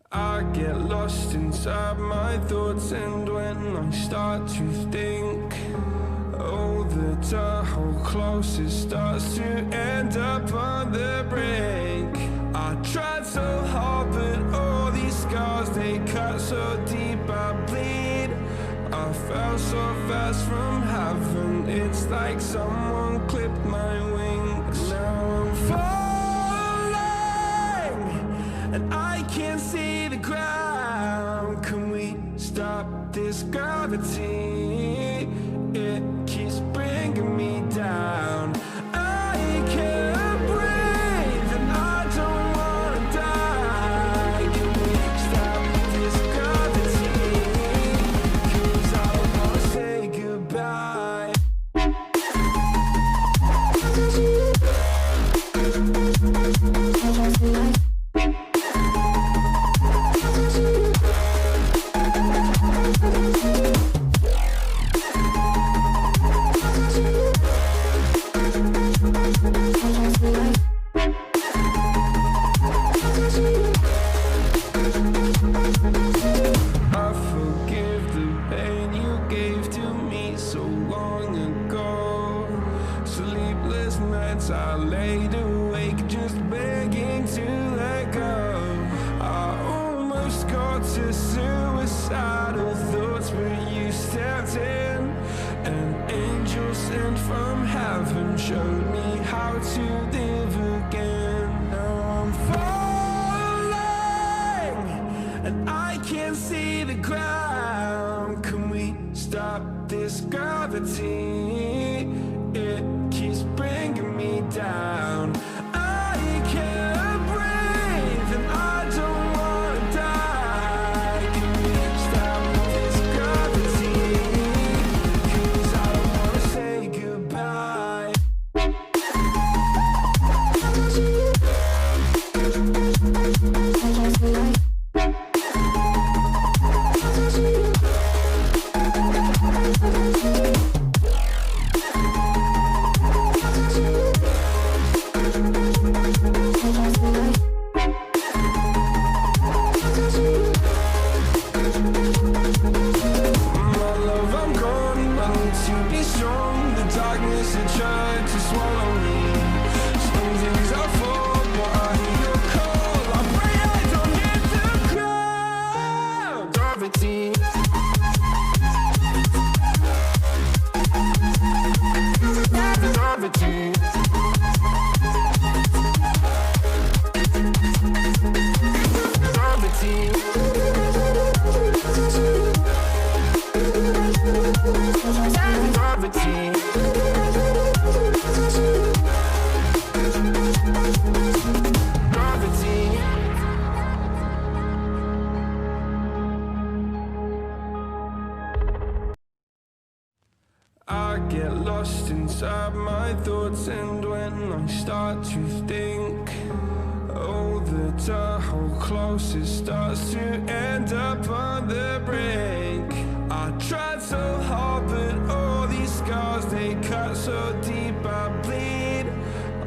I get lost inside my thoughts, and when I start to think, oh, the door closest starts to end up on the brink. I tried so hard, but all these scars, they cut so deep, I bleed. I fell so fast from heaven, it's like someone clipped my wings. Now I'm falling, and I can't see the ground. Can we stop this gravity? It keeps bringing me down. I can't breathe, and I don't wanna die. Can we stop this gravity? 'Cause I don't wanna say goodbye. I forgive the pain you gave to me so long ago. Sleepless nights I laid awake just begging to let go. I almost got to suicidal thoughts, but you stepped in. An angel sent from heaven showed me how to live again. Now I'm falling, and I can't see the ground. Can we stop this gravity? It keeps bringing me down. I can't breathe, and I don't wanna die. Can we stop this gravity? 'Cause I don't wanna say goodbye. My love, I'm gone. I need to be strong. The darkness had tried to swallow me. Some days I fall, but I hear your call. I pray I don't hit the ground. Gravity. Gravity. Gravity. Gravity. Gravity. I get lost inside my thoughts, and when I start to think, oh, the door closest starts to end up on the brink. I tried so hard, but all these scars, they cut so deep, I bleed.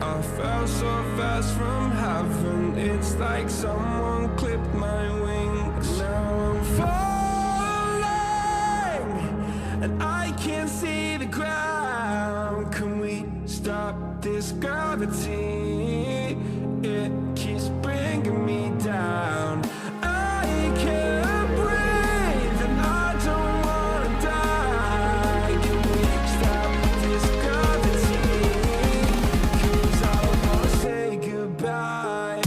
I fell so fast from heaven, it's like someone clipped my wings. Now I'm falling, and I can't see the ground. Can we stop this gravity? It keeps bringing me down. I can't breathe, and I don't wanna die. Can we stop this gravity? 'Cause I don't wanna say goodbye.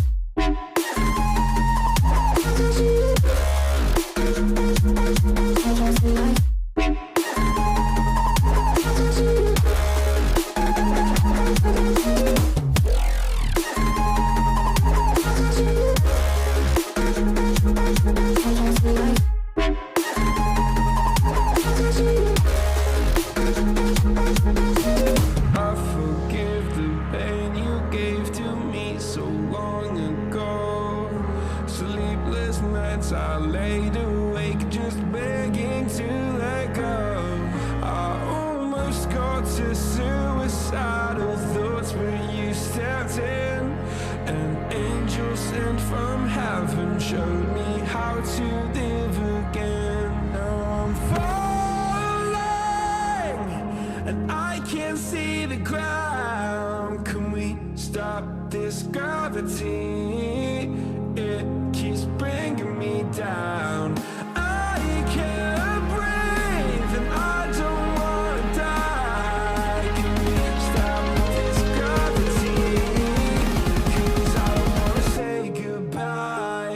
I forgive the pain you gave to me so long ago. Sleepless nights I laid awake just begging to let go. I almost got to suicidal thoughts, but you stepped in. An angel sent from heaven showed me to live again. Now I'm falling and I can't see the ground. Can we stop this gravity? It keeps bringing me down. I can't breathe and I don't wanna die. Can we stop this gravity? 'Cause I don't wanna say goodbye.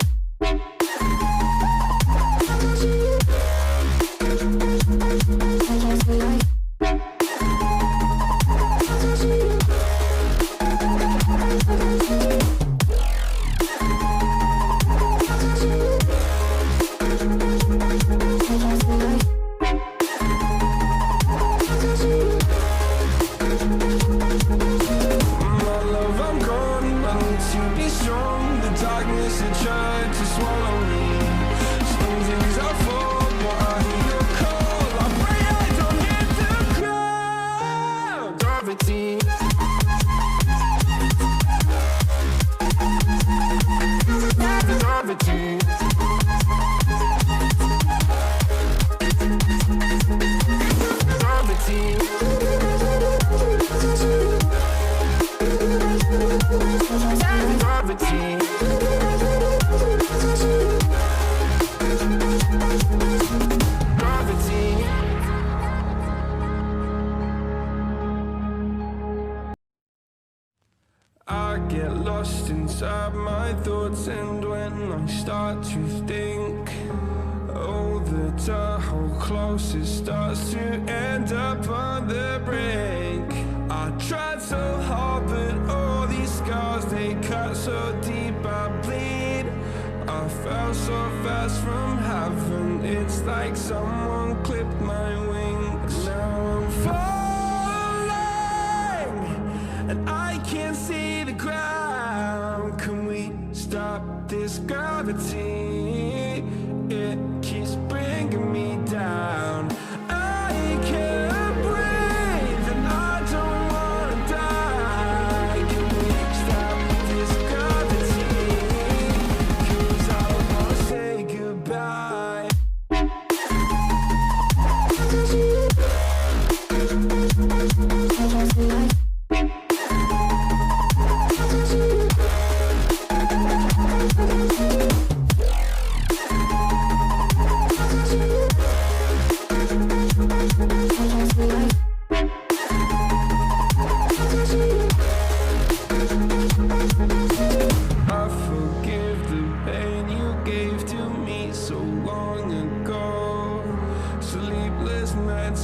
I get lost inside my thoughts, and when I start to think, oh, the how close it starts to end up on the brink. I tried so hard, but all these scars, they cut so deep I bleed. I fell so fast from heaven, it's like someone clipped my wings. Now I'm falling and I can't see the ground. Can we stop this gravity? It keeps bringing me down. I can't breathe and I don't wanna die. Can we stop this gravity? 'Cause I don't wanna say goodbye.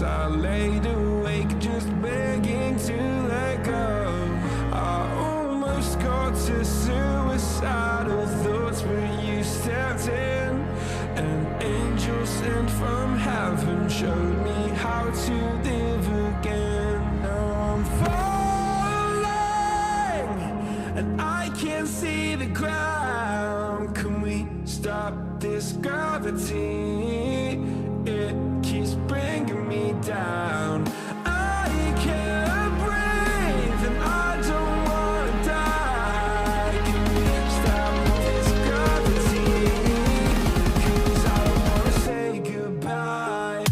I laid awake just begging to let go. I almost got to suicidal thoughts, but you stepped in. An angel sent from heaven showed me how to live again. Now I'm falling and I can't see the ground. Can we stop this gravity? It keeps bringing me down. I can't breathe and I don't wanna die. Can we stop this gravity? 'Cause I don't wanna say goodbye.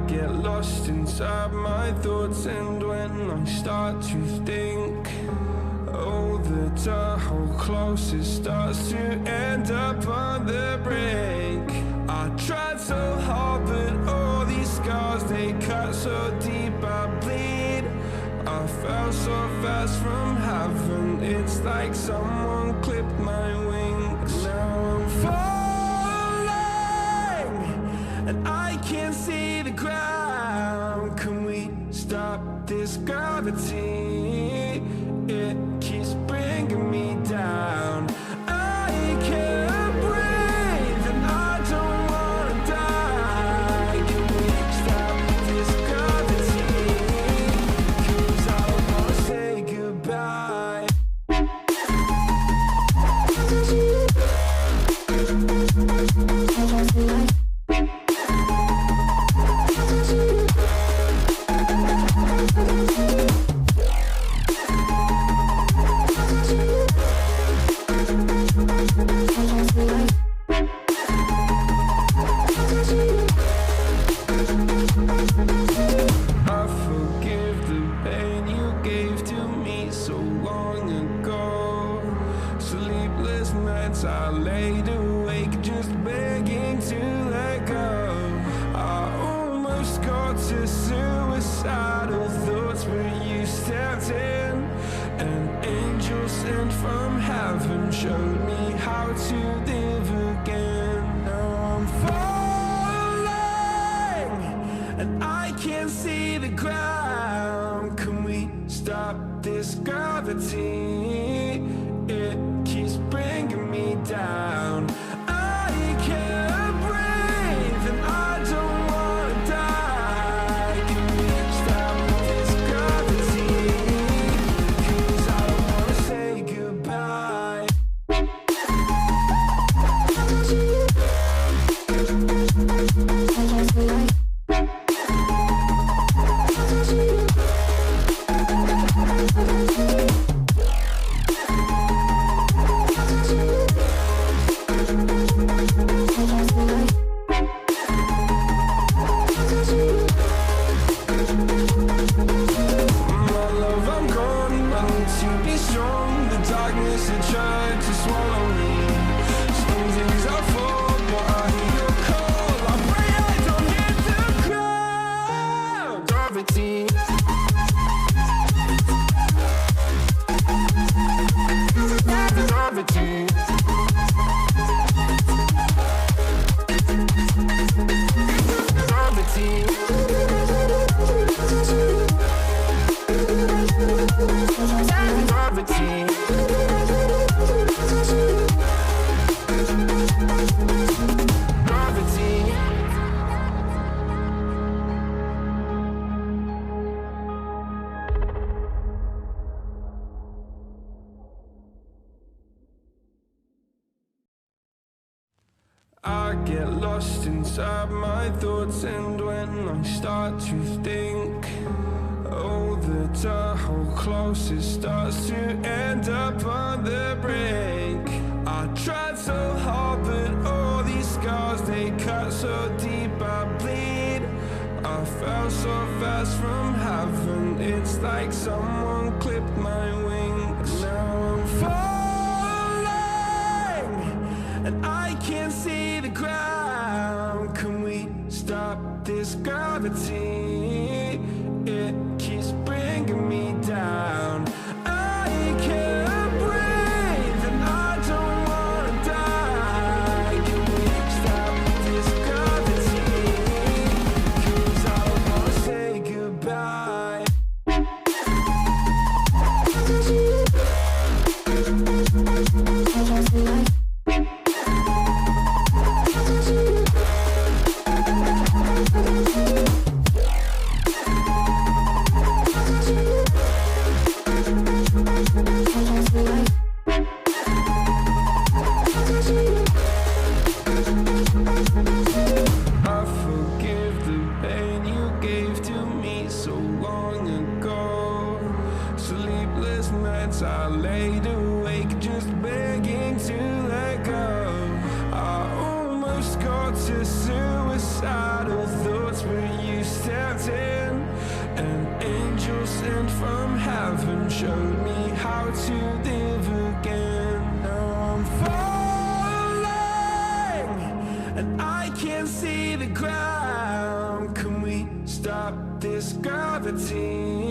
get lost inside my thoughts, and when I start to think, oh, the door hold close, it starts to end up on the brink. I tried so hard, but all these scars, they cut so deep, I bleed. I fell so fast from heaven, it's like someone clipped my wings. Now I'm falling, and I can't see the ground. Can we stop this gravity? It keeps bringing me down. I can't breathe, and I don't wanna die. Can we stop this gravity? 'Cause I don't wanna say goodbye. I laid awake just begging to let go. I almost got to suicidal thoughts, but you stepped in. An angel sent from heaven showed me how to live again. Now I'm falling, and I can't see the ground. Can we stop this gravity? It keeps bringing me down. I can't breathe, and I don't wanna die. Can we stop this gravity? 'Cause I don't wanna say goodbye. I get lost inside my thoughts, and when I start to think, oh, the door hold close, it starts to end up on the brink. I tried so hard, but all these scars, they cut so deep, I bleed. I fell so fast from heaven, it's like someone clipped my wings. Now I'm falling, and I can't see the ground. Can we stop this gravity? It keeps bringing me down. I can't breathe, and I don't wanna die. Can we stop this gravity? 'Cause I don't wanna say goodbye. from heaven showed me how to live again. Now I'm falling and I can't see the ground. Can we stop this gravity?